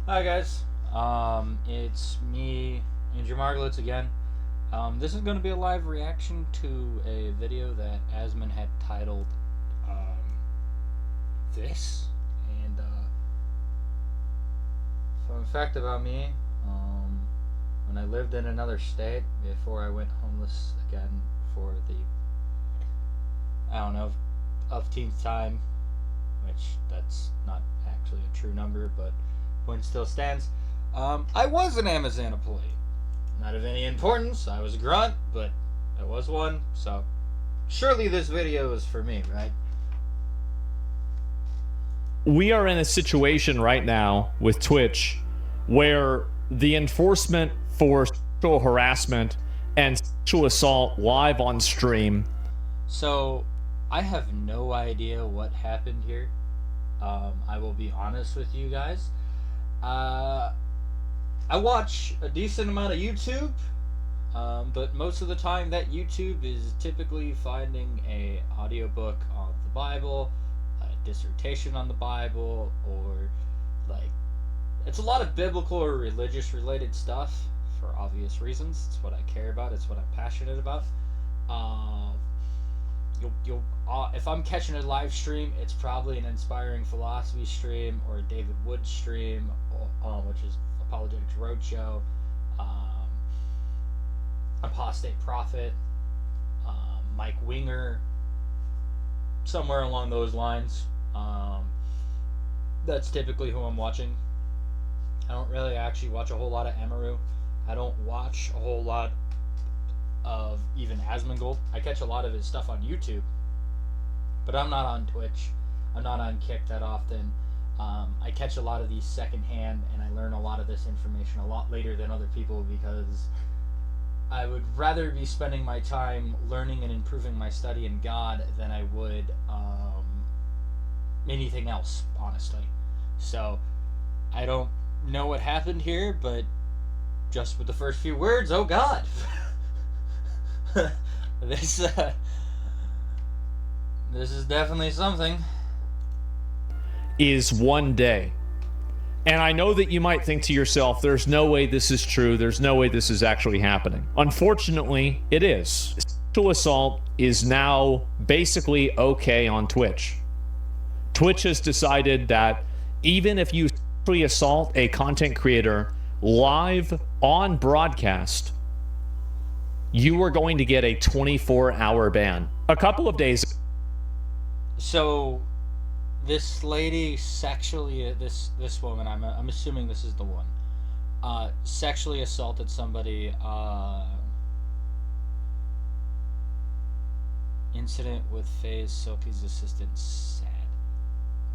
Hi guys, it's me, Andrew Margolitz again. This is going to be a live reaction to a video that Asmon had titled "This," and fun fact about me: when I lived in another state before I went homeless again for the I don't know umpteenth time, which that's not actually a true number, but point still stands. I was an Amazon employee. Not of any importance. I was a grunt, but I was one. So surely this video is for me, right? We are in a situation right now with Twitch where the enforcement for sexual harassment and sexual assault live on stream. So I have no idea what happened here. I will be honest with you guys. I watch a decent amount of YouTube, but most of the time that YouTube is typically finding a audiobook on the Bible, a dissertation on the Bible, or like it's a lot of biblical or religious related stuff for obvious reasons. It's what I care about. It's what I'm passionate about. Um, you'll if I'm catching a live stream, it's probably an inspiring philosophy stream or a David Wood stream, which is Apologetics Roadshow, um, Apostate Prophet, Mike Winger, somewhere along those lines. That's typically who I'm watching. I don't really actually watch a whole lot of Amaru. I don't watch a whole lot of even Asmongold. I catch a lot of his stuff on YouTube, but I'm not on Twitch. I'm not on Kick that often. I catch a lot of these secondhand, and I learn a lot of this information a lot later than other people because I would rather be spending my time learning and improving my study in God than I would anything else, honestly. So I don't know what happened here, but just with the first few words, oh God. this this is definitely something. Is one day. And I know that you might think to yourself, there's no way this is true. There's no way this is actually happening. Unfortunately, it is. Sexual assault is now basically okay on Twitch. Twitch has decided that even if you sexually assault a content creator live on broadcast, you are going to get a 24-hour ban. A couple of days. So this lady sexually this woman, I'm assuming this is the one, sexually assaulted somebody, incident with Faye's Silky's assistant said,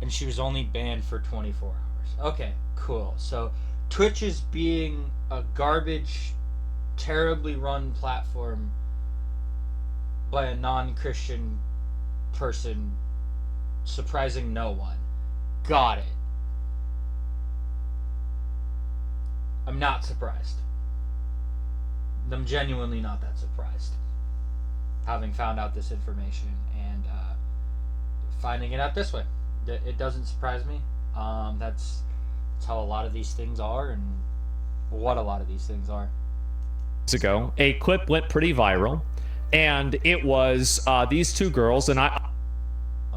and she was only banned for 24 hours. Okay, cool. So Twitch is being a garbage, terribly run platform by a non-Christian person, surprising no one. Got it. I'm not surprised. I'm genuinely not that surprised, having found out this information and finding it out this way. It doesn't surprise me. That's how a lot of these things are, and what a lot of these things are. Ago, a clip went pretty viral, and it was these two girls, and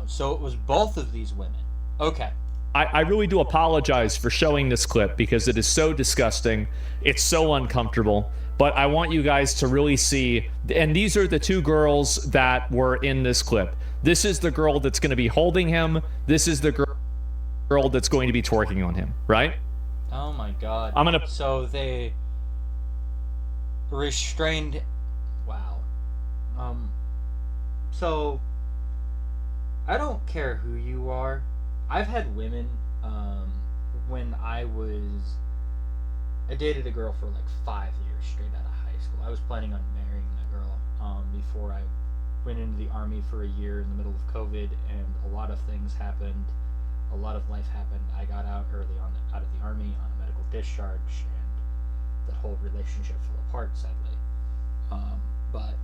So it was both of these women. Okay. I really do apologize for showing this clip because it is so disgusting. It's so uncomfortable. But I want you guys to really see, and these are the two girls that were in this clip. This is the girl that's going to be holding him. This is the girl that's going to be twerking on him, right? Oh my God. I'm gonna. So they restrained. Wow. So I don't care who you are. I've had women. When I dated a girl for like 5 years straight out of high school. I was planning on marrying that girl before I went into the army for a year in the middle of COVID, and a lot of things happened. A lot of life happened. I got out early on out of the army on a medical discharge, and that whole relationship fell apart, sadly. But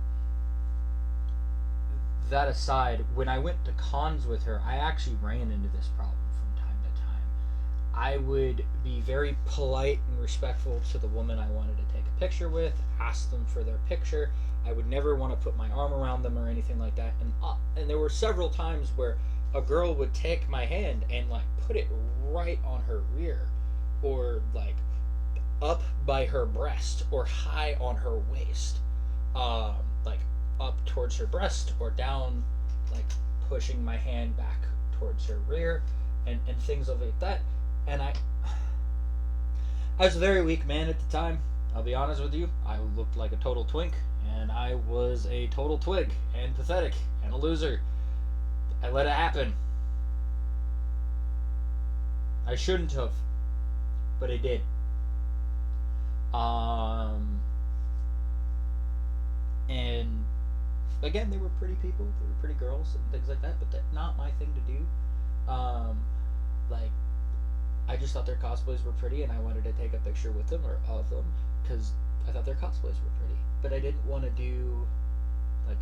that aside, when I went to cons with her, I actually ran into this problem from time to time. I would be very polite and respectful to the woman I wanted to take a picture with, ask them for their picture. I would never want to put my arm around them or anything like that. And there were several times where a girl would take my hand and like put it right on her rear, or like up by her breast, or high on her waist, like up towards her breast, or down, like pushing my hand back towards her rear, and things like that. And I was a very weak man at the time. I'll be honest with you. I looked like a total twink, and I was a total twig, and pathetic, and a loser. I let it happen. I shouldn't have, but I did. And again, they were pretty people, they were pretty girls and things like that, but that's not my thing to do. Like, I just thought their cosplays were pretty, and I wanted to take a picture with them, or of them, because I thought their cosplays were pretty. But I didn't want to do, like,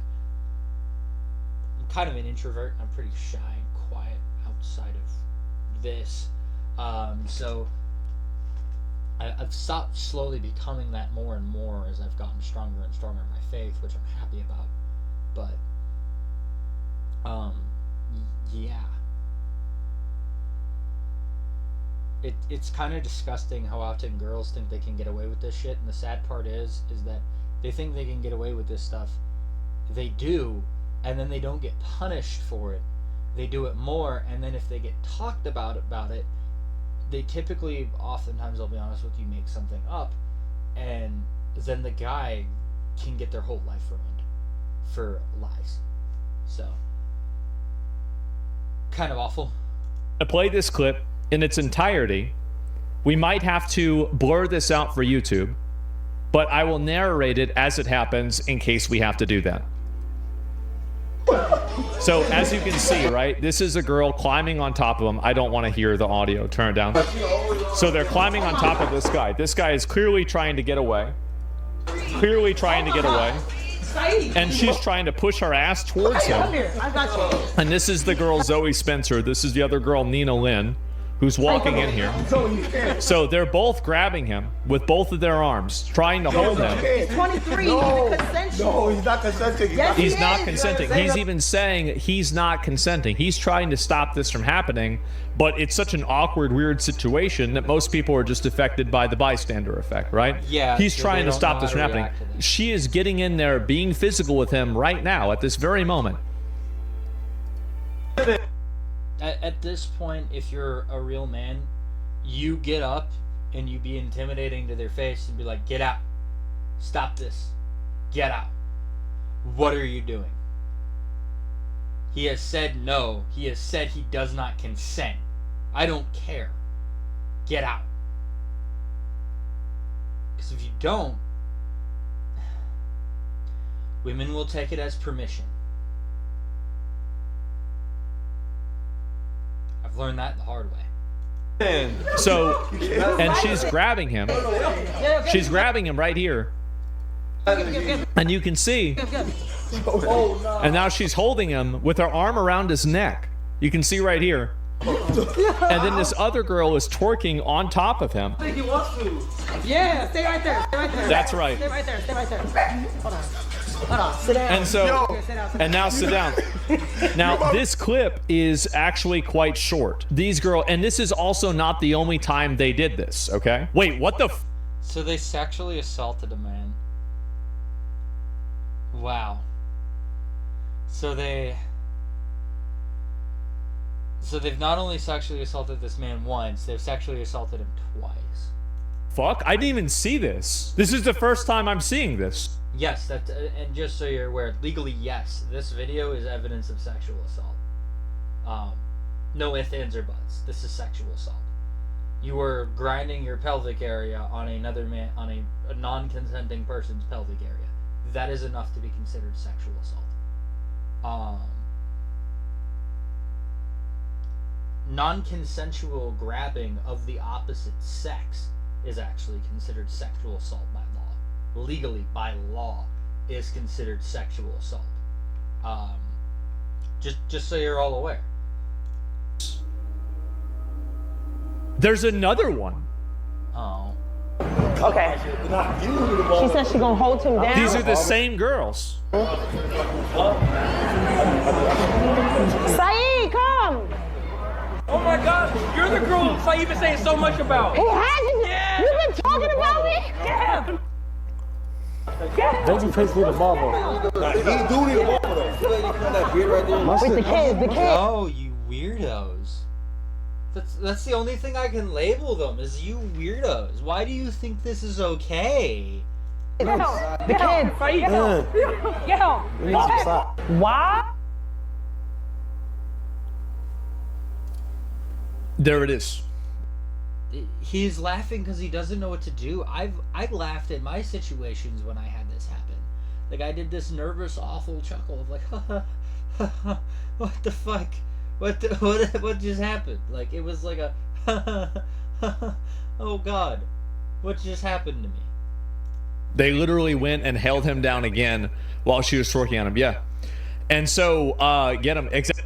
I'm kind of an introvert. I'm pretty shy and quiet outside of this. So I've stopped slowly becoming that more and more as I've gotten stronger and stronger in my faith, which I'm happy about. But, yeah. It's kind of disgusting how often girls think they can get away with this shit, and the sad part is that they think they can get away with this stuff. They do, and then they don't get punished for it. They do it more, and then if they get talked about it, they typically, oftentimes, I'll be honest with you, make something up, and then the guy can get their whole life ruined for lies. So, kind of awful. To play this clip in its entirety, we might have to blur this out for YouTube, but I will narrate it as it happens in case we have to do that. So as you can see, right, this is a girl climbing on top of him. I don't want to hear the audio. Turn it down. So they're climbing on top of this guy. This guy is clearly trying to get away. Clearly trying to get away. And she's trying to push her ass towards him. And this is the girl Zoe Spencer. This is the other girl, Nina Lynn, who's walking in here. So they're both grabbing him with both of their arms, trying to hold him. 23. No, he's not consenting. Yes, He's not consenting. He's even saying he's not consenting. He's trying to stop this from happening, but it's such an awkward, weird situation that most people are just affected by the bystander effect, right? Yeah. He's trying to stop this from happening. She is getting in there, being physical with him right now, at this very moment. At this point, if you're a real man, you get up and you be intimidating to their face and be like, get out. Stop this. Get out. What are you doing? He has said no. He has said he does not consent. I don't care. Get out. Because if you don't, women will take it as permission. I've learned that the hard way. So, and she's grabbing him. She's grabbing him right here. And you can see. And now she's holding him with her arm around his neck. You can see right here. And then this other girl is twerking on top of him. I think he wants to. Yeah, stay right there. Stay right there. That's right. Stay right there. Stay right there. Hold on. Hold on. Sit down. And so, Sit down. and now sit down. Now, this clip is actually quite short. These girls, and this is also not the only time they did this, okay? Wait, what the So they sexually assaulted a man. Wow. So they've not only sexually assaulted this man once, they've sexually assaulted him twice. fuck? I didn't even see this. This is the first time I'm seeing this. Yes, that and just so you're aware, legally, yes, this video is evidence of sexual assault. No ifs, ands, or buts. This is sexual assault. You were grinding your pelvic area on another man, on a non-consenting person's pelvic area. That is enough to be considered sexual assault. Non-consensual grabbing of the opposite sex is actually considered sexual assault by law. Legally, by law, is considered sexual assault. Just so you're all aware. There's another one. Oh. Okay. She said she gonna hold him down. These are the same girls. Saeed, come. Oh my God, you're the girl Saeed been saying so much about. He has you. Yeah. You've been talking about me. Yeah. Baby face need a bubble. He do need a bubble though. With the kids, Oh, you weirdos. That's the only thing I can label them is you weirdos. Why do you think this is okay? Get him. The kids. Saeed, get him. Get him. We need some socks. Why? There it is. He's laughing because he doesn't know what to do. I laughed at my situations when I had this happen. Like I did this nervous, awful chuckle of like, what the fuck? What just happened? Like it was like a, oh God, what just happened to me? They literally went and held him down again while she was twerking on him. Yeah, and so get him exactly.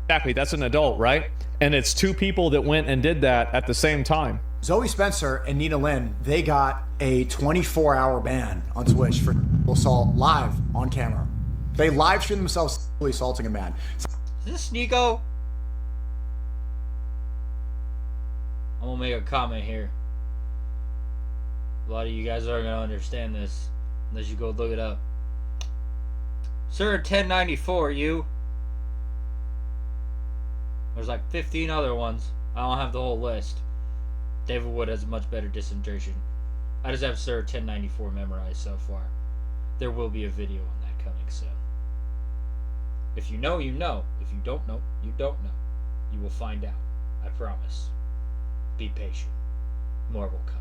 Exactly, that's an adult, right? And it's two people that went and did that at the same time. Zoe Spencer and Nina Lynn, they got a 24-hour ban on Twitch for assault live on camera. They live streamed themselves sexually assaulting a man. Is this Nico? I'm gonna make a comment here. A lot of you guys aren't gonna understand this unless you go look it up. Sir 1094, you. There's like 15 other ones. I don't have the whole list. David Wood has a much better dissertation. I just have Sir 1094 memorized so far. There will be a video on that coming soon. If you know, you know. If you don't know, you don't know. You will find out. I promise. Be patient. More will come.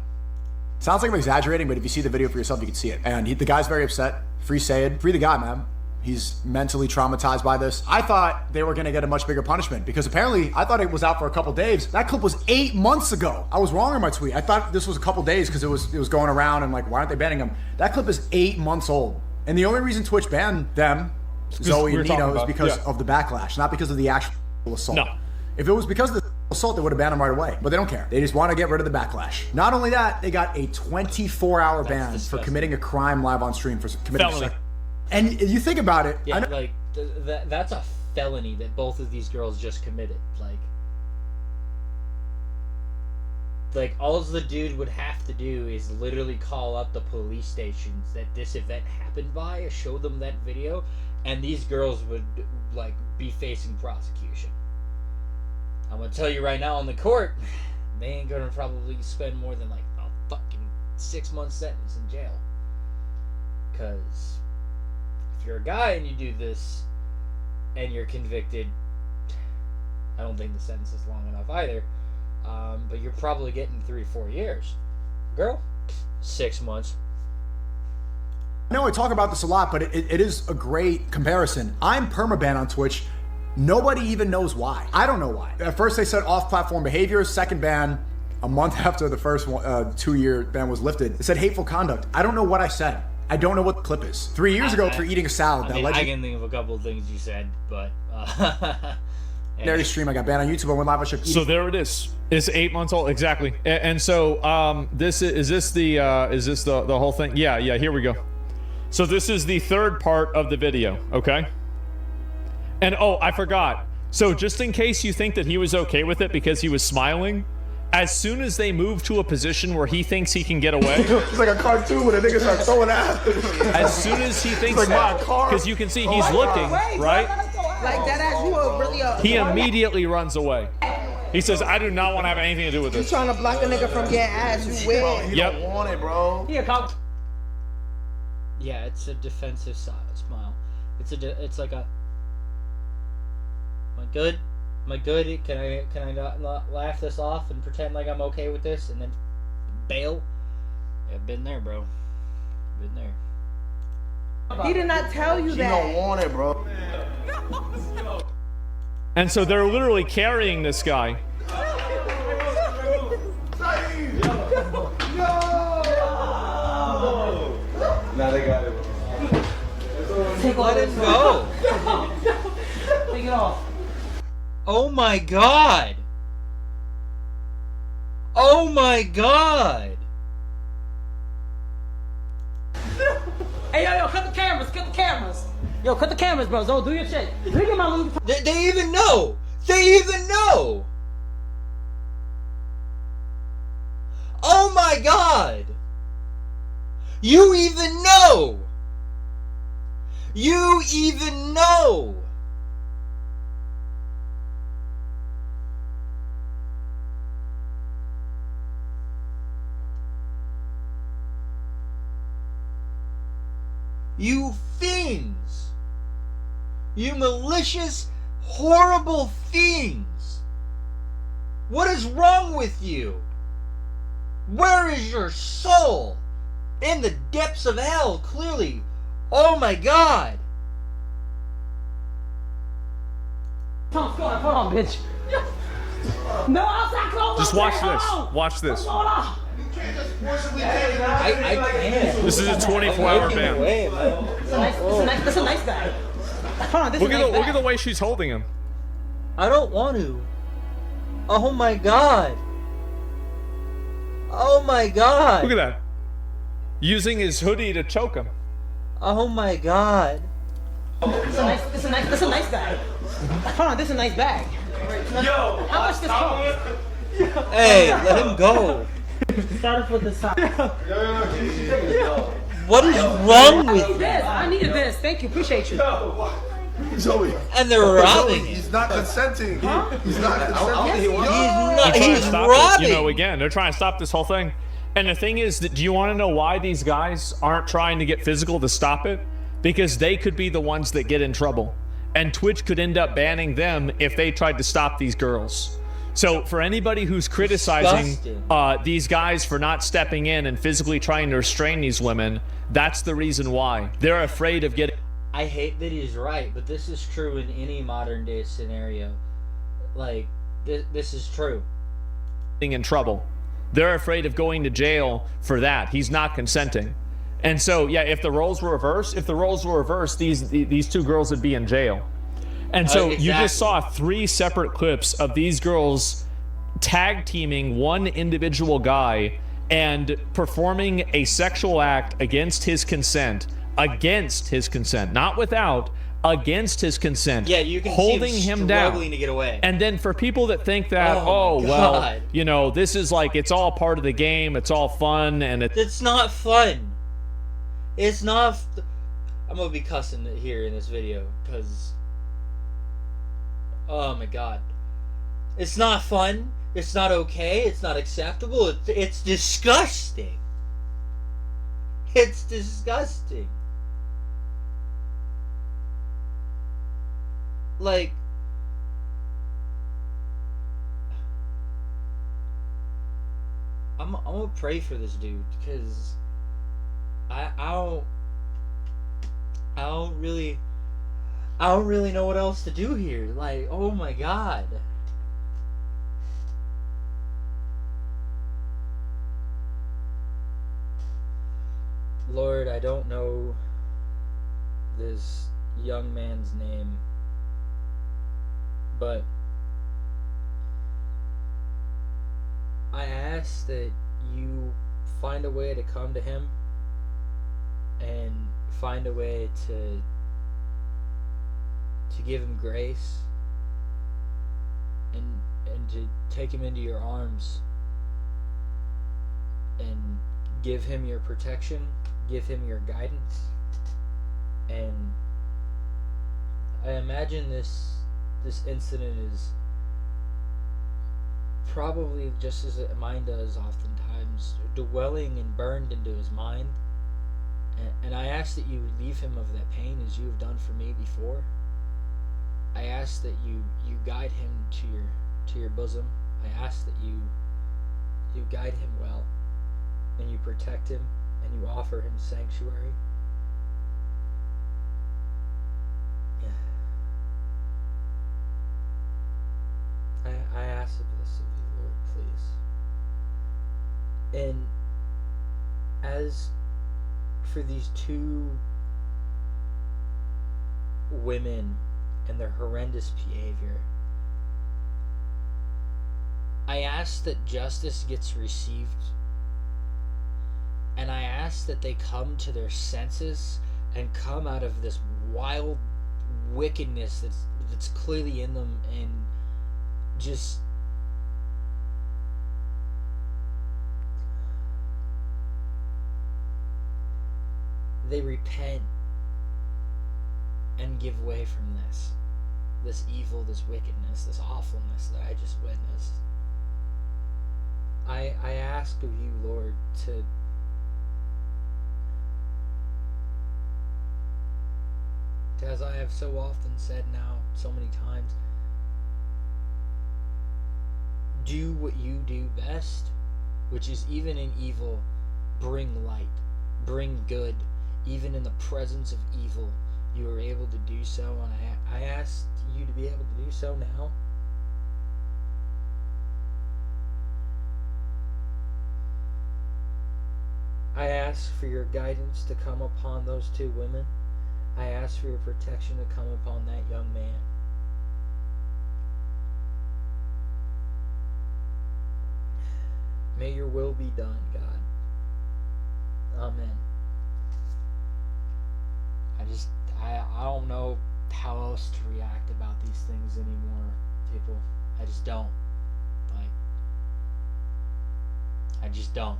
Sounds like I'm exaggerating, but if you see the video for yourself, you can see it. And the guy's very upset. Free Sayed. Free the guy, man. He's mentally traumatized by this. I thought they were going to get a much bigger punishment because apparently I thought it was out for a couple days. That clip was 8 months ago. I was wrong in my tweet. I thought this was a couple days because it was going around and like, why aren't they banning him? That clip is 8 months old. And the only reason Twitch banned them, Zoe and Nino, is because of the backlash, not because of the actual assault. No. If it was because of the assault, they would have banned him right away. But they don't care. They just want to get rid of the backlash. Not only that, they got a 24-hour ban disgusting. for committing a crime live on stream for committing Felony. And you think about it. Yeah, like that's a felony that both of these girls just committed. Like all the dude would have to do is literally call up the police stations that this event happened by, show them that video, and these girls would like be facing prosecution. I'm gonna tell you right now on the court, they ain't gonna probably spend more than like a fucking 6-month sentence in jail. Cause if you're a guy and you do this and you're convicted, I don't think the sentence is long enough either. But you're probably getting 3 or 4 years. Girl, 6 months. I know I talk about this a lot, but it is a great comparison. I'm permabanned on Twitch. Nobody even knows why. I don't know why. At first they said off-platform behavior. Second ban, a month after the first 2-year ban was lifted, it said hateful conduct. I don't know what I said. I don't know what the clip is. 3 years ago for eating a salad. I can think of a couple of things you said, but legendary stream I got banned on YouTube. I went live on Ship. So there it is. It's 8 months old, exactly. And so this is this the whole thing? Yeah. Here we go. So this is the third part of the video. Okay. And oh, I forgot. So just in case you think that he was okay with it because he was smiling, as soon as they move to a position where he thinks he can get away, It's like a cartoon when a nigga starts throwing ass. as soon as he thinks like that, my car. because you can see he's looking, right? Like that ass, you are really a... He immediately runs away. He says, I do not want to have anything to do with You this. trying to block a nigga from getting ass, you weird. He Yep. don't want it, bro. He a cop. yeah, it's a defensive smile. It's like a. Am I good? Am I good? Can I not laugh this off and pretend like I'm okay with this and then bail? I've been there, bro. Been there. He did not tell you He that. don't want it, bro. And so they're literally carrying this guy. Now they got it. Take all Let this him go. Take it off. Oh my god. Oh my god. Hey, yo, cut the cameras, cut the cameras. Yo, cut the cameras, bro. Don't do your shit. Look at my Louis Vuitton. They even know. They even know. Oh my god. You even know. You even know. You fiends! You malicious, horrible fiends! What is wrong with you? Where is your soul? In the depths of hell, clearly. Oh my god! Hold on, bitch. No, outside clothes. Just watch this. Watch this. Hold on. I can't. This is a 24-hour ban. Away, man. That's a nice guy. Hold on, this Look is a at nice the look guy. at the way she's holding him. I don't want to. Oh my god. Oh my god. Look at that. Using his hoodie to choke him. Oh my god. That's a nice guy. Hold on, this is a nice bag. Yo, how much this cost? Hey, let him go. Started for the side. What is wrong with you? This, I needed this. Thank you, appreciate you. Zoe. And they're robbing him. He's not consenting. He's not consenting. He's not. They're trying to He's stop robbing. it. You know, again, they're trying to stop this whole thing. And the thing is that, do you want to know why these guys aren't trying to get physical to stop it? Because they could be the ones that get in trouble. And Twitch could end up banning them if they tried to stop these girls. So for anybody who's criticizing these guys for not stepping in and physically trying to restrain these women, that's the reason why. They're afraid of getting... I hate that he's right, but this is true in any modern day scenario. Like, this is true. in trouble. They're afraid of going to jail for that. He's not consenting. And so, yeah, if the roles were reversed, these two girls would be in jail. And so Exactly. you just saw 3 separate clips of these girls tag teaming one individual guy and performing a sexual act against his consent, not without, against his consent. Yeah, you can holding see him down, struggling to get away. And then for people that think that, Oh, my well, God. you know, this is like, it's all part of the game, it's all fun, and It's not fun. It's not. I'm gonna be cussing it here in this video because. Oh my god. It's not fun. It's not okay. It's not acceptable. It's disgusting. It's disgusting. Like. I'm gonna pray for this dude because I don't really know what else to do here. Like, oh my god. Lord, I don't know this young man's name, but I ask that you find a way to come to him and find a way to give him grace and to take him into your arms and give him your protection, give him your guidance. And I imagine this incident is probably just as mine does oftentimes, dwelling and burned into his mind. And I ask that you relieve him of that pain as you have done for me before. I ask that you guide him to your bosom. I ask that you guide him well, and you protect him, and you offer him sanctuary. I ask of this of you, Lord, please. And as for these two women and their horrendous behavior. I ask that justice gets received, and I ask that they come to their senses and come out of this wild wickedness that's clearly in them, and just they repent and give way from this evil, this wickedness, this awfulness that I just witnessed. I ask of you, Lord, to as I have so often said now, so many times, do what you do best, which is even in evil, bring light, bring good. Even in the presence of evil, you are able to do so, and I ask you to be able to do so now. I ask for your guidance to come upon those two women. I ask for your protection to come upon that young man. May your will be done, God. Amen. I don't know how else to react about these things anymore, people. I just don't. I just don't.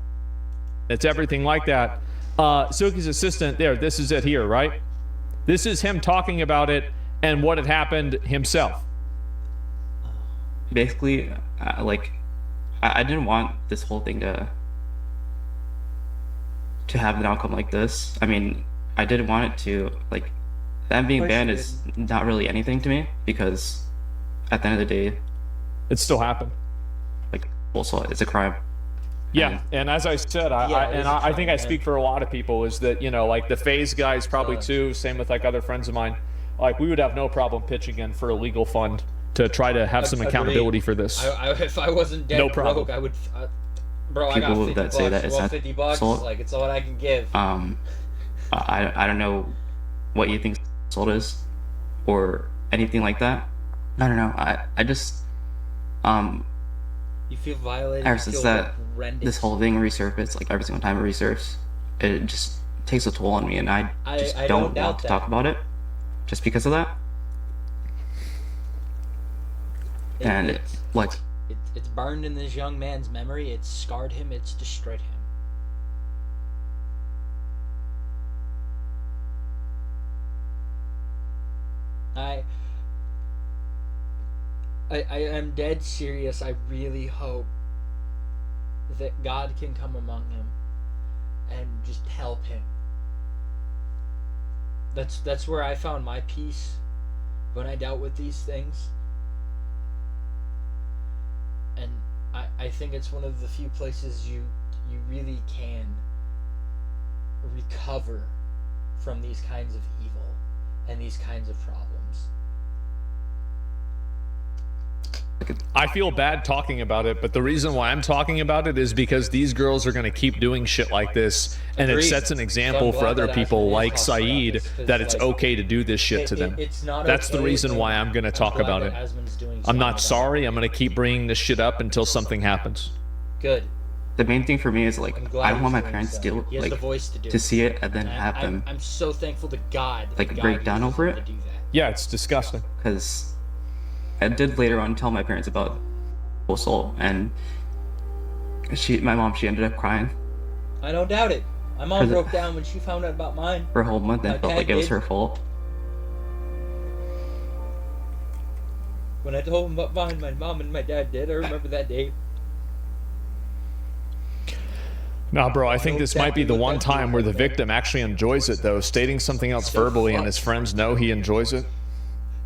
It's everything like that. Suki's assistant there, this is it here, right? This is him talking about it and what had happened himself. Basically, I didn't want this whole thing to have an outcome like this. I mean, I did want it to, them being banned is not really anything to me, because at the end of the day, it still happened. Also, it's a crime. Yeah, and as I said, I think I speak for a lot of people, is that, the FaZe guys probably too, same with other friends of mine, we would have no problem pitching in for a legal fund to try to have some accountability for this. If I wasn't dead no problem. broke, I would, bro, People I got 50 that bucks, say that it's not $50, sold. it's all I can give. I don't know what you think sold is, or anything like that. I don't know. I just you feel violated. Ever since this whole thing resurfaced, every single time it resurfaces, it just takes a toll on me, and I don't want to talk about it, just because of that. It's burned in this young man's memory. It's scarred him. It's destroyed him. I am dead serious. I really hope that God can come among him and just help him. That's where I found my peace when I dealt with these things. And I think it's one of the few places you really can recover from these kinds of evil and these kinds of problems. I feel bad talking about it, but the reason why I'm talking about it is because these girls are going to keep doing shit like this, and it sets an example for other people like Saeed that it's okay to do this shit to them. That's the reason why I'm going to talk about it. I'm not sorry. I'm going to keep bringing this shit up until something happens. Good. The main thing for me is I don't want my parents to see it and then have them. I'm so thankful to God. Break down over it. Yeah, it's disgusting. Because I did later on tell my parents about Soul, and my mom, she ended up crying. I don't doubt it. My mom broke down when she found out about mine. For a whole month, and felt like it was her fault. When I told them about mine, my mom and my dad did. I remember that day. Nah, bro, I think this might be the one time where the victim actually enjoys it, though, stating something else verbally and his friends know he enjoys it.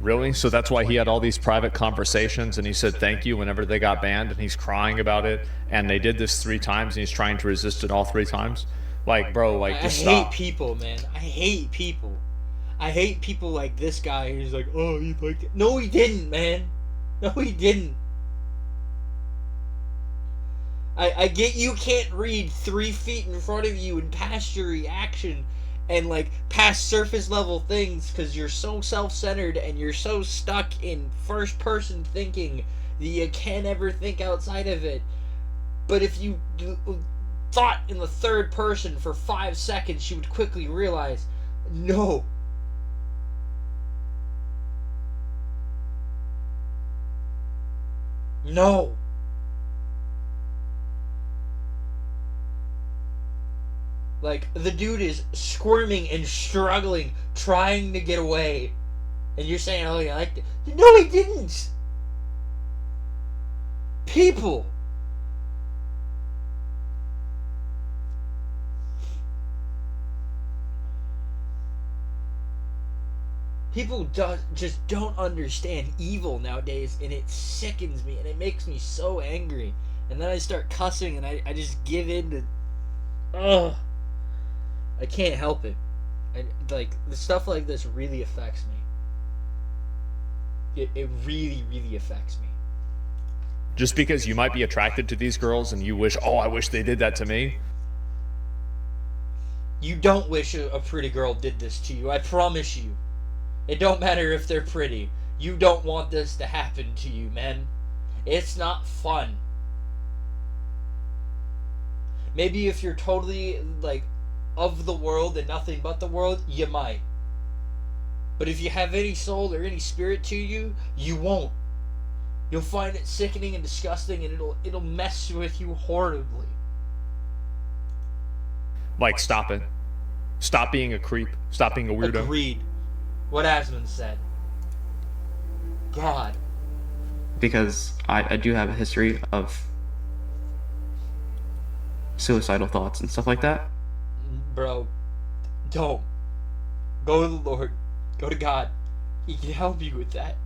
Really? So that's why he had all these private conversations, and he said thank you whenever they got banned, and he's crying about it, and they did this 3 times, and he's trying to resist it all 3 times. Bro, just stop. I hate people, man. I hate people. I hate people like this guy who's like, oh, he liked it. No, he didn't, man. No, he didn't. I get you can't read 3 feet in front of you and past your reaction and like past surface level things because you're so self-centered and you're so stuck in first person thinking that you can't ever think outside of it. But if you thought in the third person for 5 seconds, you would quickly realize, no. No. Like, the dude is squirming and struggling, trying to get away. And you're saying, oh, you liked it. No, he didn't. People. People just don't understand evil nowadays, and it sickens me, and it makes me so angry. And then I start cussing, and I just give in to... Ugh. I can't help it. Like, the stuff like this really affects me. It really, really affects me. Just because you might be attracted to these girls and you wish, oh, I wish they did that to me. You don't wish a pretty girl did this to you, I promise you. It don't matter if they're pretty. You don't want this to happen to you, man. It's not fun. Maybe if you're totally, like, of the world and nothing but the world, you might. But if you have any soul or any spirit to you, you won't. You'll find it sickening and disgusting, and it'll mess with you horribly. Like, stop it. Stop being a creep. Stop being a weirdo. Agreed. What Asmon said. God. Because I do have a history of suicidal thoughts and stuff like that. Bro, don't. Go to the Lord. Go to God. He can help you with that.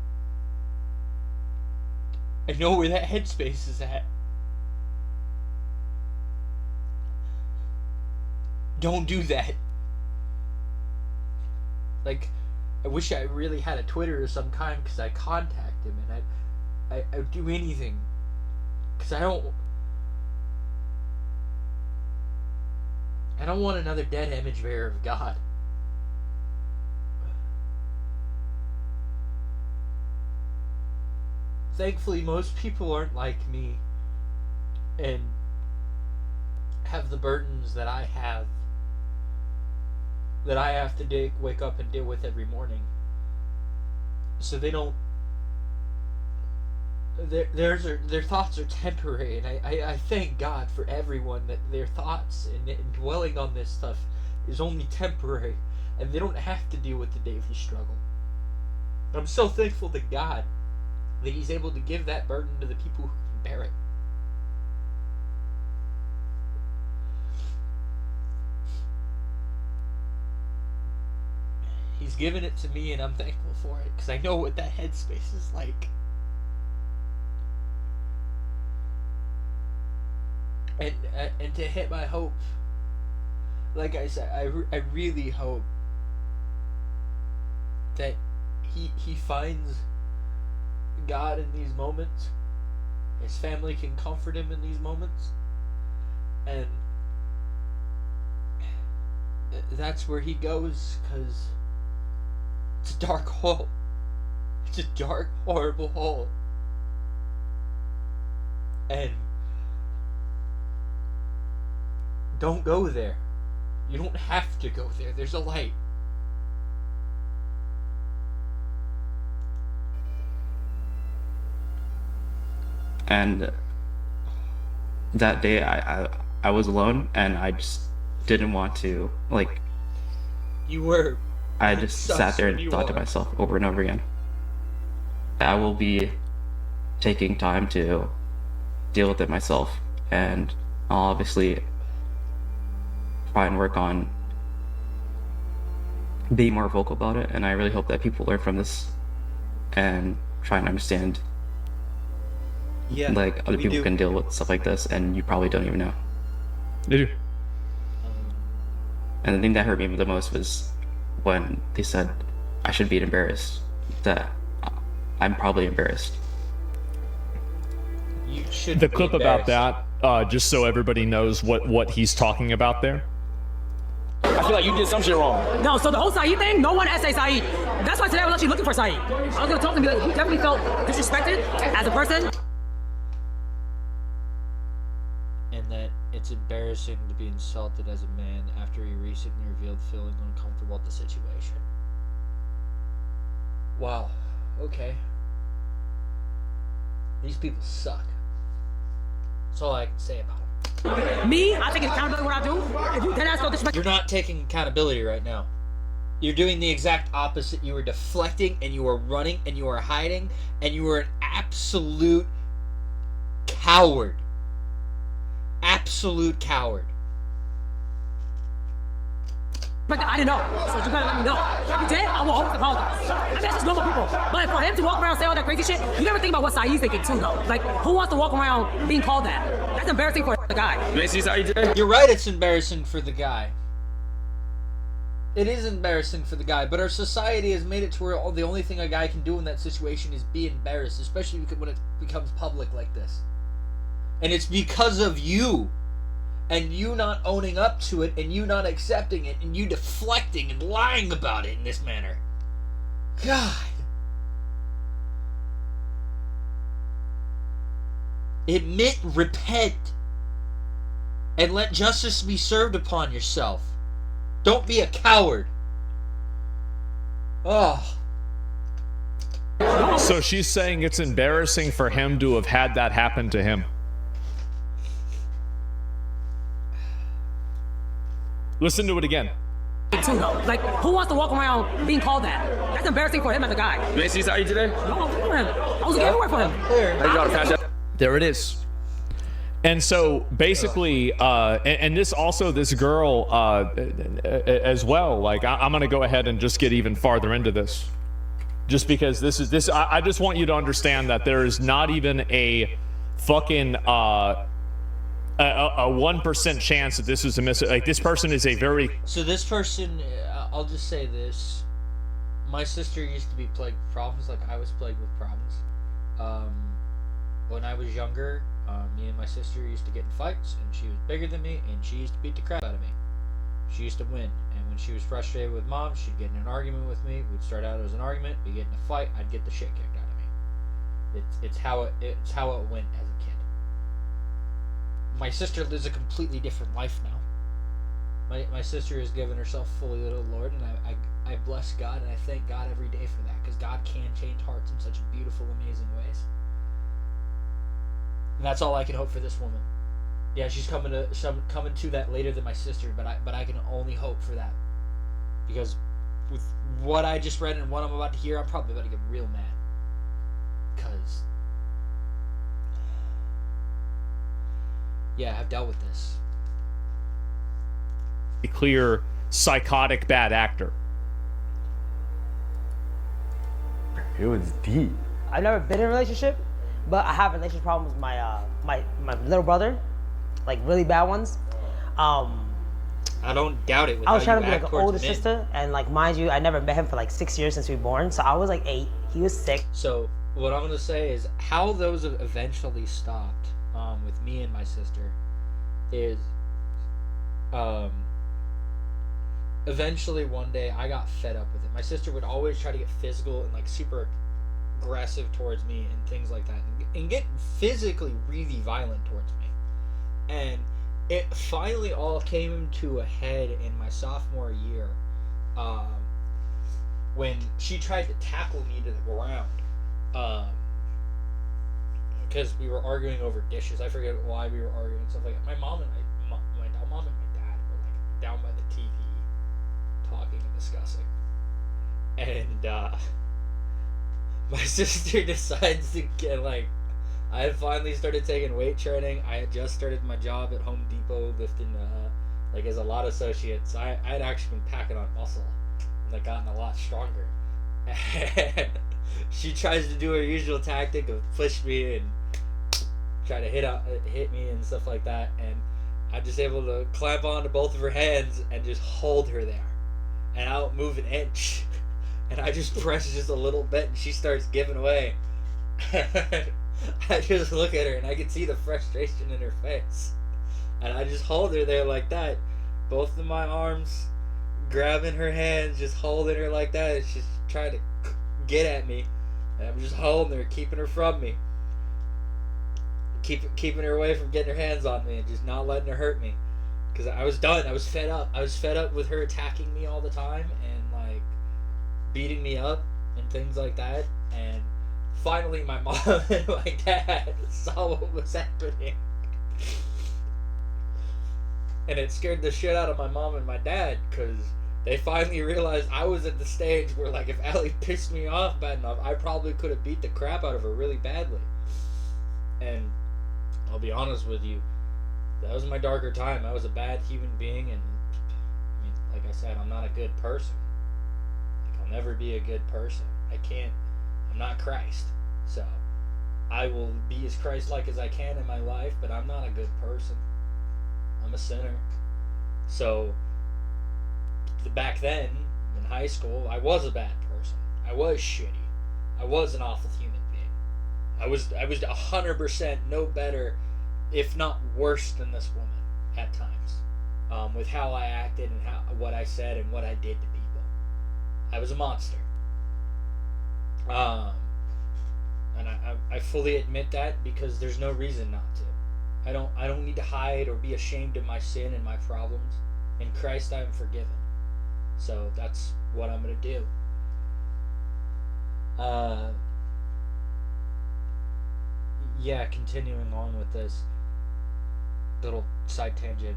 I know where that headspace is at. Don't do that. Like, I wish I really had a Twitter of some kind because I contact him and I'd do anything. Because I don't want another dead image bearer of God. Thankfully, most people aren't like me and have the burdens that I have to wake up and deal with every morning. So they don't... Their thoughts are temporary, and I thank God for everyone that their thoughts and dwelling on this stuff is only temporary, and they don't have to deal with the daily struggle. I'm so thankful to God that He's able to give that burden to the people who can bear it. He's given it to me, and I'm thankful for it, because I know what that headspace is like. And to hit my hope, like I said, I really hope that he finds God in these moments. His family can comfort him in these moments, and that's where he goes, because it's a dark hole. It's a dark, horrible hole. And don't go there. You don't have to go there. There's a light. And that day I was alone, and I just didn't want to, like... You were. I just sat there and thought to myself over and over again, I will be taking time to deal with it myself, and I'll obviously try and work on being more vocal about it, and I really hope that people learn from this and try and understand, like, other people can deal with stuff like this, and you probably don't even know. They do. And the thing that hurt me the most was when they said I should be embarrassed, that I'm probably embarrassed. You should. The clip about that, just so everybody knows what he's talking about there. I feel like you did some shit wrong. No, so the whole Saeed thing, no one essay Saeed. That's why today I was actually looking for Saeed. I was gonna talk to him and be like, he definitely felt disrespected as a person. And that it's embarrassing to be insulted as a man after he recently revealed feeling uncomfortable at the situation. Wow. Okay. These people suck. That's all I can say about them. Me, I take accountability for what I do. If you dead ass felt disrespected. You're not taking accountability right now. You're doing the exact opposite. You were deflecting and you were running and you were hiding and you were an absolute coward. Absolute coward. But I didn't know, so you gotta let me know. If you did, I will always apologize. I mean, that's just normal people. But for him to walk around and say all that crazy shit, you never think about what Saeed's thinking too, though. Like, who wants to walk around being called that? That's embarrassing for the guy. Macy, how you doing? You're right, it's embarrassing for the guy. It is embarrassing for the guy, but our society has made it to where the only thing a guy can do in that situation is be embarrassed, especially when it becomes public like this. And it's because of you. And you not owning up to it, and you not accepting it, and you deflecting and lying about it in this manner. God. Admit, repent, and let justice be served upon yourself. Don't be a coward. Oh. So she's saying it's embarrassing for him to have had that happen to him. Listen to it again. Too, though. Like, who wants to walk around being called that? That's embarrassing for him as a guy. Macy, how you today? No, I was looking for him. I was everywhere for him. I got a pass out. There it is. And so basically, and this also, this girl as well, like I'm going to go ahead and just get even farther into this. Just because I just want you to understand that there is not even a fucking, a 1% chance that this is a like this person is a very. So this person, I'll just say this. My sister used to be plagued with problems like I was plagued with problems. When I was younger, me and my sister used to get in fights, and she was bigger than me, and she used to beat the crap out of me. She used to win, and when she was frustrated with mom, she'd get in an argument with me. We'd start out as an argument, we'd get in a fight, I'd get the shit kicked out of me. It's how it went as a kid. My sister lives a completely different life now. My sister has given herself fully to the Lord, and I bless God, and I thank God every day for that, because God can change hearts in such beautiful, amazing ways. And that's all I can hope for this woman. Yeah, she's coming to that later than my sister, but I can only hope for that, because with what I just read and what I'm about to hear, I'm probably about to get real mad, because yeah, I've dealt with this. A clear psychotic bad actor. It was deep. I've never been in a relationship, but I have relationship problems with my little brother, like really bad ones. I don't doubt it. I was trying to be like an older sister, and like mind you, I never met him for like 6 years since we were born. So I was like 8. He was 6. So what I'm gonna say is how those have eventually stopped with me and my sister is eventually one day I got fed up with it. My sister would always try to get physical and like super aggressive towards me and things like that, and get physically really violent towards me. And it finally all came to a head in my sophomore year, when she tried to tackle me to the ground, because we were arguing over dishes. I forget why we were arguing, stuff like that. My mom and my mom and my dad were like down by the TV talking and discussing, and my sister decides to get like, I had finally started taking weight training. I had just started my job at Home Depot lifting like as a lot associate, so I had actually been packing on muscle and like gotten a lot stronger. And she tries to do her usual tactic of push me and try to hit me and stuff like that, and I'm just able to clamp onto both of her hands and just hold her there, and I don't move an inch, and I just press just a little bit, and she starts giving away. I just look at her and I can see the frustration in her face, and I just hold her there like that, both of my arms grabbing her hands, just holding her like that. She's trying to get at me. And I'm just holding her, keeping her from me. Keeping her away from getting her hands on me and just not letting her hurt me. Because I was done. I was fed up. I was fed up with her attacking me all the time and, like, beating me up and things like that. And finally my mom and my dad saw what was happening. And it scared the shit out of my mom and my dad because they finally realized I was at the stage where, like, if Allie pissed me off bad enough, I probably could have beat the crap out of her really badly. And I'll be honest with you, that was my darker time. I was a bad human being, and I mean, like I said, I'm not a good person. Like, I'll never be a good person. I'm not Christ. So, I will be as Christ-like as I can in my life, but I'm not a good person. I'm a sinner. So, back then, in high school, I was a bad person. I was shitty. I was an awful human being. I was 100% no better, if not worse, than this woman at times, with how I acted and what I said and what I did to people. I was a monster. And I fully admit that because there's no reason not to. I don't need to hide or be ashamed of my sin and my problems. In Christ I am forgiven. So that's what I'm going to do. Yeah, continuing on with this little side tangent.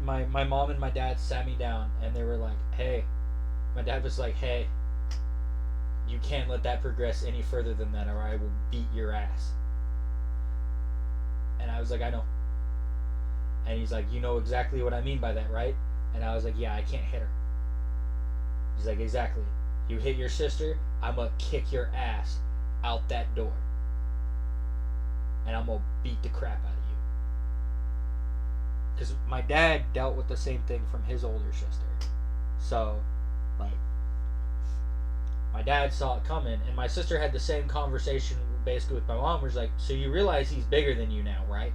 My mom and my dad sat me down and they were like, hey, my dad was like, hey, you can't let that progress any further than that or I will beat your ass. And I was like, I know. And he's like, you know exactly what I mean by that, right? And I was like, yeah, I can't hit her. He's like, exactly. You hit your sister, I'm gonna kick your ass out that door. And I'm gonna beat the crap out of you. Because my dad dealt with the same thing from his older sister. So, like, my dad saw it coming, and my sister had the same conversation basically with my mom, where it's like, so you realize he's bigger than you now, right?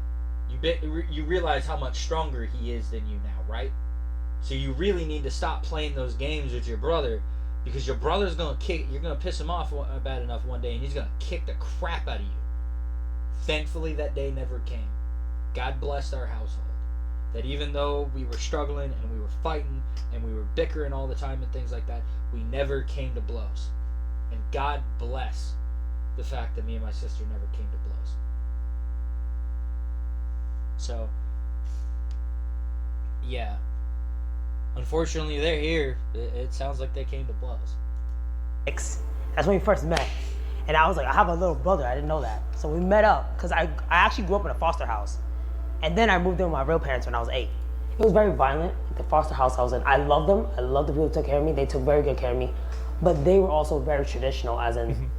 You realize how much stronger he is than you now, right? So you really need to stop playing those games with your brother, because your brother's gonna you're gonna piss him off bad enough one day, and he's gonna kick the crap out of you. Thankfully, that day never came. God blessed our household. That even though we were struggling and we were fighting and we were bickering all the time and things like that, we never came to blows. And God bless the fact that me and my sister never came to blows. So, yeah. Unfortunately, they're here. It sounds like they came to blows. That's when we first met. And I was like, I have a little brother. I didn't know that. So we met up because I actually grew up in a foster house. And then I moved in with my real parents when I was 8. It was very violent. The foster house I was in, I loved them. I loved the people who took care of me. They took very good care of me. But they were also very traditional, as in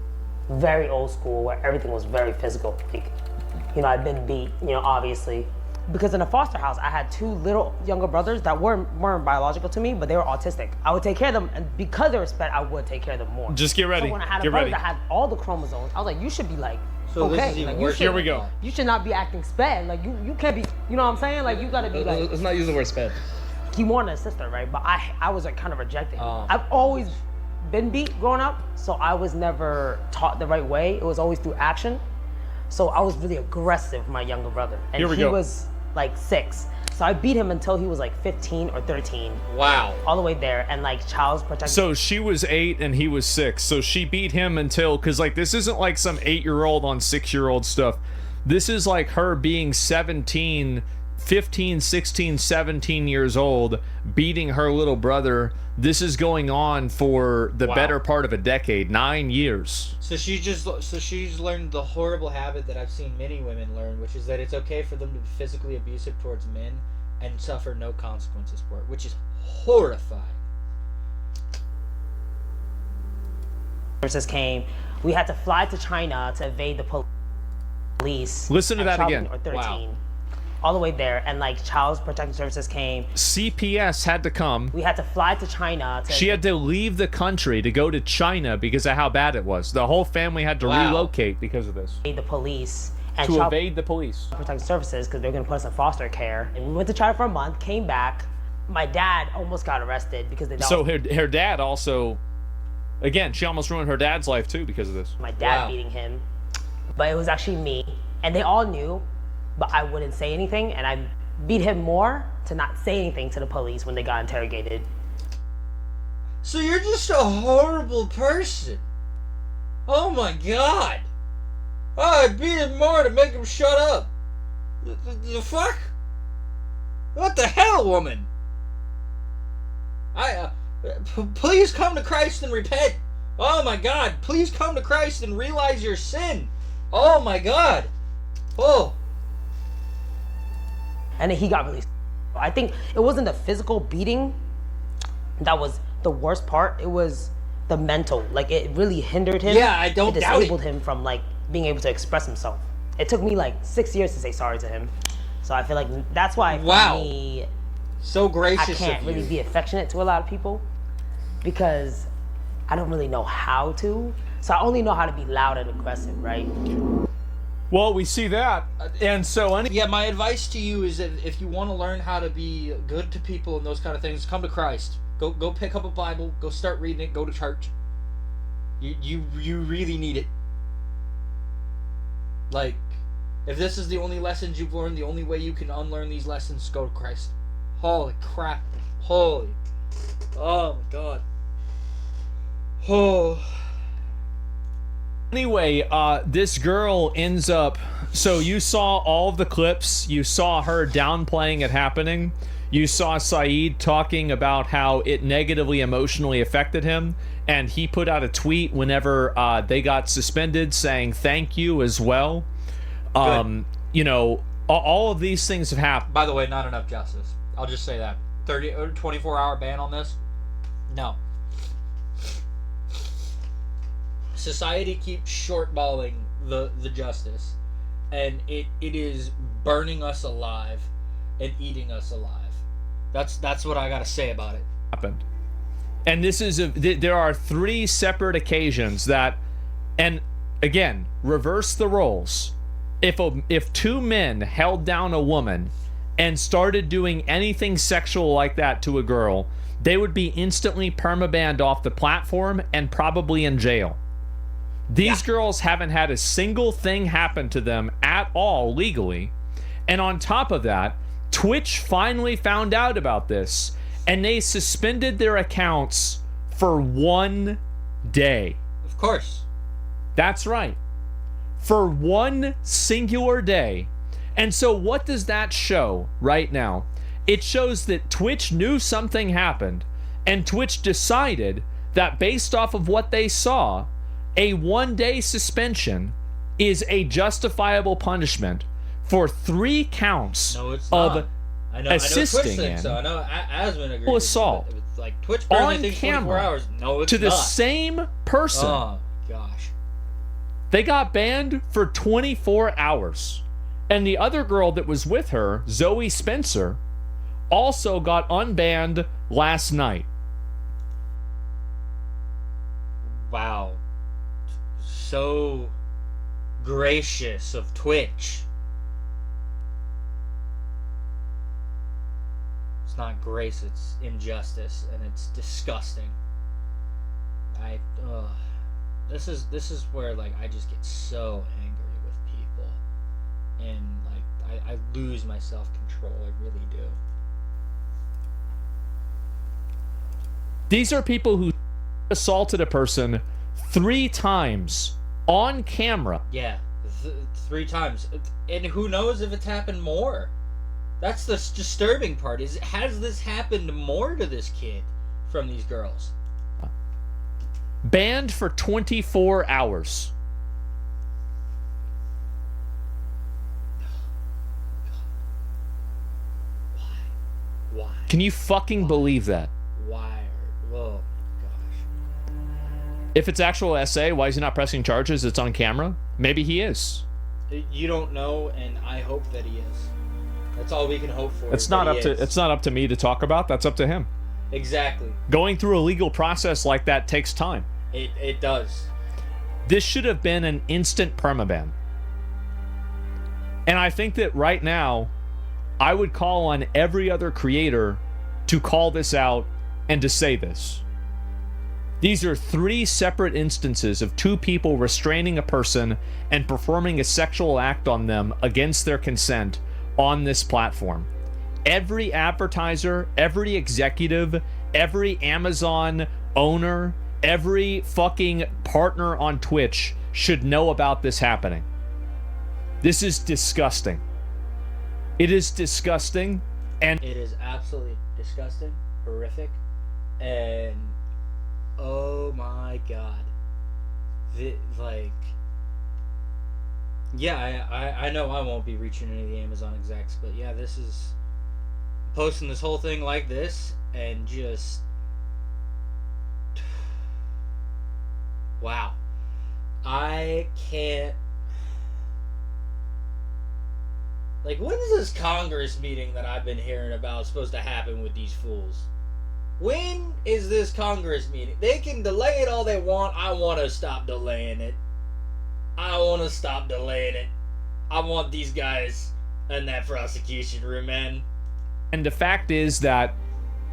very old school, where everything was very physical. Like, you know, I've been beat, you know, obviously. Because in a foster house, I had 2 little younger brothers that weren't biological to me, but they were autistic. I would take care of them, and because they were sped, I would take care of them more. Just get ready. So when I had get a brother ready. that had all the chromosomes, I was like, you should be like, So okay. this is even Like, worse. Here we go. You should not be acting sped. Like, you can't be, you know what I'm saying? Like, you gotta be like, Let's not use the word sped. he wanted a sister, right? But I was like kind of rejecting him. Oh. I've always been beat growing up, so I was never taught the right way. It was always through action. So I was really aggressive with my younger brother. And Here we he go. was like 6. So I beat him until he was like 15 or 13. Wow. All the way there, and like child's protective. So she was 8 and he was 6. So she beat him until, because like this isn't like some 8-year-old on 6-year-old stuff. This is like her being 17, 15, 16, 17 years old, beating her little brother. This is going on for the better part of a decade, 9 years. So she's learned the horrible habit that I've seen many women learn, which is that it's okay for them to be physically abusive towards men and suffer no consequences for it, which is horrifying. Services came. We had to fly to China to evade the police. Listen to at that 12 again. Or 13. Wow. All the way there, and like Child Protective Services came. CPS had to come. We had to fly to China. She had to leave the country to go to China because of how bad it was. The whole family had to relocate because of this. The police, and To evade the police. protective services because they're going to put us in foster care. And we went to try it for a month, came back. My dad almost got arrested because they So her dad also, again, she almost ruined her dad's life too because of this. my dad beating him, but it was actually me, and they all knew, but I wouldn't say anything, and I beat him more to not say anything to the police when they got interrogated. So you're just a horrible person. Oh my god. Oh, I beat him more to make him shut up. The fuck? What the hell, woman? Please come to Christ and repent. Oh my god, please come to Christ and realize your sin. Oh my god. Oh. And then he got released. I think it wasn't the physical beating that was the worst part. It was the mental. Like, it really hindered him. Yeah, I don't doubt it. It disabled him from, like, being able to express himself. It took me, like, 6 years to say sorry to him. So I feel like that's why, for me, so gracious I can't of you. really be affectionate to a lot of people because I don't really know how to. So I only know how to be loud and aggressive, right? Well, we see that. And so Yeah, my advice to you is that if you want to learn how to be good to people and those kind of things, come to Christ. Go pick up a Bible, go start reading it, go to church. You really need it. Like, if this is the only lessons you've learned, the only way you can unlearn these lessons, go to Christ. Holy crap. Holy. Oh my god. Oh. anyway, this girl ends up. So you saw all of the clips. You saw her downplaying it happening. You saw Saeed talking about how it negatively emotionally affected him, and he put out a tweet whenever they got suspended saying thank you as well. You know, all of these things have happened. By the way, not enough justice. I'll just say that. 30 or 24-hour ban on this? No. Society keeps shortballing the justice, and it is burning us alive and eating us alive. That's what I gotta say about it. Happened. And this is there are 3 separate occasions that, and again, reverse the roles. If 2 men held down a woman and started doing anything sexual like that to a girl, they would be instantly permabanned off the platform and probably in jail. These girls haven't had a single thing happen to them at all legally. And on top of that, Twitch finally found out about this, and they suspended their accounts for 1 day. Of course. That's right. For 1 singular day. And so what does that show right now? It shows that Twitch knew something happened, and Twitch decided that based off of what they saw, a 1-day suspension is a justifiable punishment for 3 counts of assisting in so. I know Asmon agrees. Assault it's like Twitch barely on thinks 24 camera hours. No, it's to the not. same person. Oh gosh. They got banned for 24 hours. And the other girl that was with her, Zoe Spencer, also got unbanned last night. Wow. So gracious of Twitch. It's not grace, it's injustice, and it's disgusting. This is where, like, I just get so angry with people, and like I lose my self-control. I really do. These are people who assaulted a person 3 times on camera. Yeah, 3 times, and who knows if it's happened more. That's the disturbing part. Has this happened more to this kid from these girls? Banned for 24 hours. Why? Can you fucking believe that? Why? Oh gosh. If it's actual SA, why is he not pressing charges? It's on camera. Maybe he is. You don't know, and I hope that he is. That's all we can hope for. It's not up to me to talk about. That's up to him. Exactly. Going through a legal process like that takes time. It does. This should have been an instant permaban. And I think that right now, I would call on every other creator to call this out and to say this. These are 3 separate instances of 2 people restraining a person and performing a sexual act on them against their consent on this platform. Every advertiser, every executive, every Amazon owner, every fucking partner on Twitch should know about this happening. This is disgusting. It is disgusting, and It is absolutely disgusting, horrific, and oh my god. I know I won't be reaching any of the Amazon execs, but yeah, this is posting this whole thing like this and just wow. I can't. Like, when is this Congress meeting that I've been hearing about supposed to happen with these fools? When is this Congress meeting? They can delay it all they want. I want to stop delaying it. I want to stop delaying it. I want these guys in that prosecution room, man. the fact is that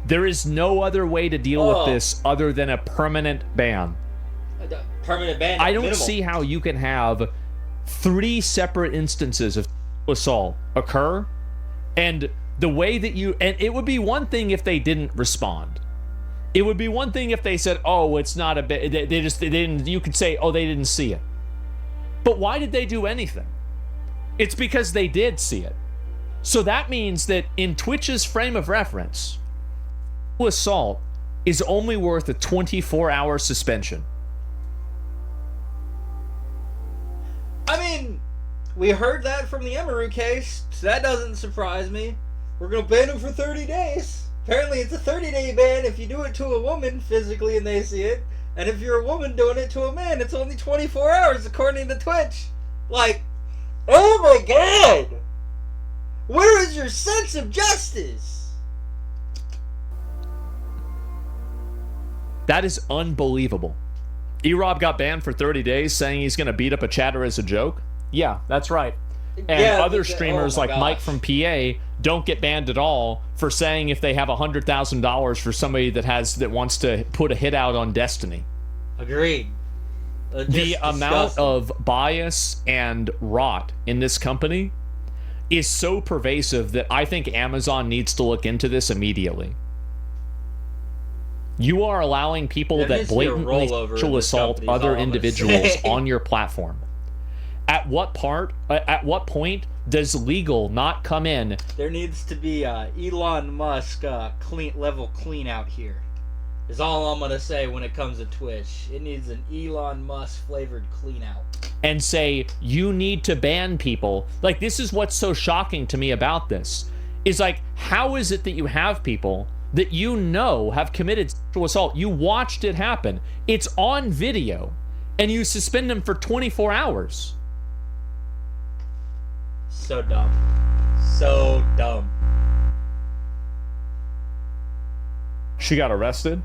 there is no other way to deal with this other than a permanent ban. Permanent ban. I don't minimal. see how you can have 3 separate instances of assault occur, and the way that and it would be one thing if they didn't respond. It would be one thing if they said, "Oh, it's not a bit." They didn't. You could say, "Oh, they didn't see it." But why did they do anything? It's because they did see it. So that means that in Twitch's frame of reference, assault is only worth a 24-hour suspension. I mean, we heard that from the Emery case, so that doesn't surprise me. We're gonna ban him for 30 days. Apparently it's a 30-day ban if you do it to a woman physically and they see it. And if you're a woman doing it to a man, it's only 24 hours according to Twitch. Like, oh my god! Where is your sense of justice? That is unbelievable. E-Rob got banned for 30 days saying he's going to beat up a chatter as a joke. Yeah, that's right. And Yeah, other streamers like Mike from PA don't get banned at all for saying if they have $100,000 for somebody that wants to put a hit out on Destiny. Agreed. The amount of bias and rot in this company is so pervasive that I think Amazon needs to look into this immediately. You are allowing people that blatantly sexual assault other individuals on your platform. At what point does legal not come in? There needs to be Elon Musk clean out here. Is all I'm gonna say when it comes to Twitch. It needs an Elon Musk flavored clean out. And say you need to ban people. Like, this is what's so shocking to me about this. Is like, how is it that you have people that you know have committed sexual assault? You watched it happen. It's on video, and you suspend them for 24 hours. So dumb. So dumb. She got arrested.